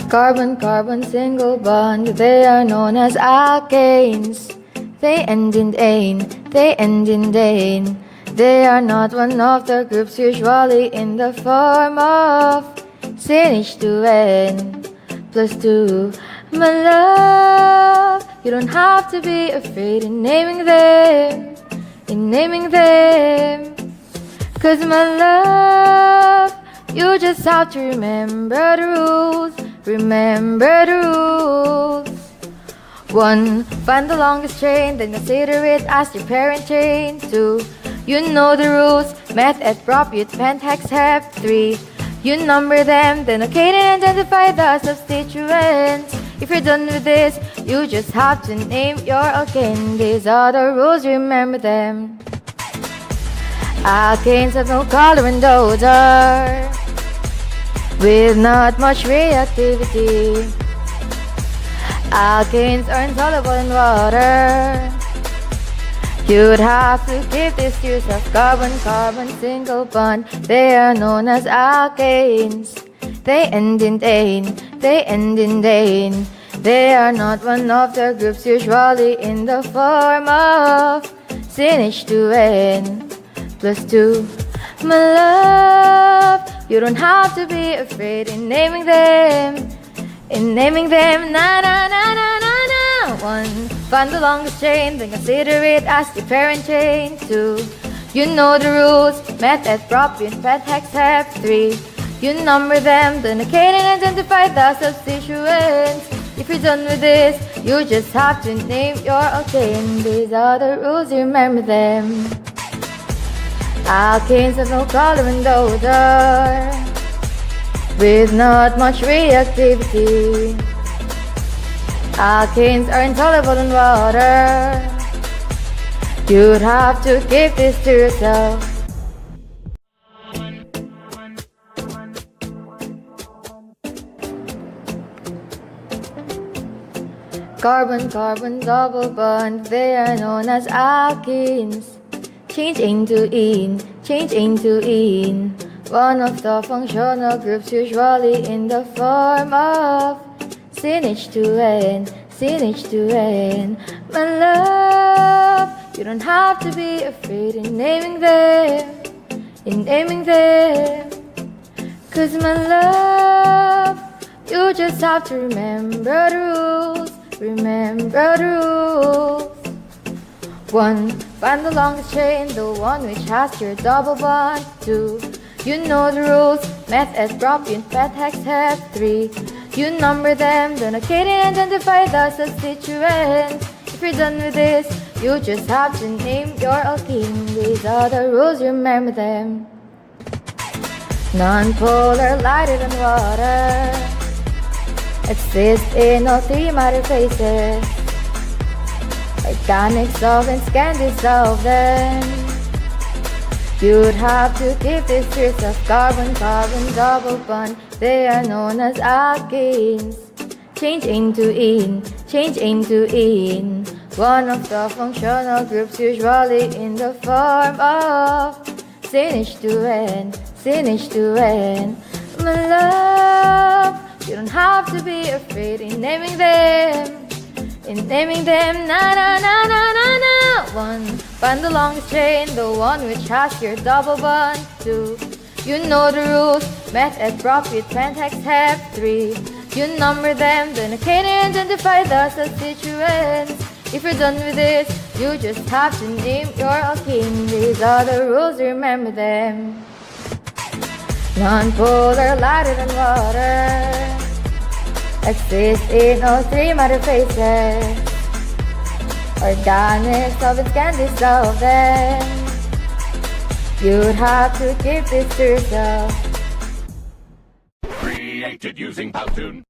Carbon-carbon single bond, they are known as alkanes. They end in ane, they end in dane. They are not one of the groups, usually in the form of CH2N plus 2. My love, you don't have to be afraid in naming them, Cause my love, you just have to remember the rules, remember the rules. 1. Find the longest chain, then consider it as your parent chain. 2. You know the rules, meth at propute pentax hep. 3. You number them, then locate and identify the substituents. If you're done with this, you just have to name your alkane. These are the rules, remember them. Alkanes have no color and odor, with not much reactivity. Alkanes are insoluble in water. You'd have to give this to yourself. Carbon-carbon single bond, they are known as alkanes. They end in ane, they end in dane. They are not one of the groups, usually in the form of CH2N plus 2. My love, you don't have to be afraid in naming them, na na na na na na. 1. Find the longest chain, then consider it as your parent chain. 2. You know the rules, meth at propute pentax hep. 3. You number them, then locate and identify the substituents. If you're done with this, you just have to name your alkane. These are the rules, remember them. Alkanes have no color and odor, with not much reactivity. Alkanes are insoluble in water. You'd have to give this to yourself. Carbon-carbon double bond, they are known as alkenes. Change into ene, change into ene. One of the functional groups, usually in the form of CH2N, CH2N. My love, you don't have to be afraid in naming them, Cause my love, you just have to remember the rules, remember the rules. 1. Find the longest chain, the one which has your double bond. 2. You know the rules, meth at propute pentax hep. 3. You number them, then locate and identify the substituents. If you're done with this, you just have to name your alkene. These are the rules, remember them. Non-polar, lighter than water, exist in all 3 matter phases. Organic solvents can dissolve them. You'd have to give this to yourself. Carbon-carbon double bond, they are known as alkenes. Change into ene, change into ene. One of the functional groups, usually in the form of CH2N, CH2N. My love, you don't have to be afraid in naming them, na na na na na na. 1. Find the longest chain, the one which has your double bond. 2. You know the rules, meth at propute pentax hep. 3. You number them, then locate and identify the substituents. If you're done with this, you just have to name your alkene. These are the rules, remember them. Non-polar, lighter than water, exist in all 3 matter phases. Organic solvents can dissolve them. You'd have to give this to yourself. Created using Powtoon.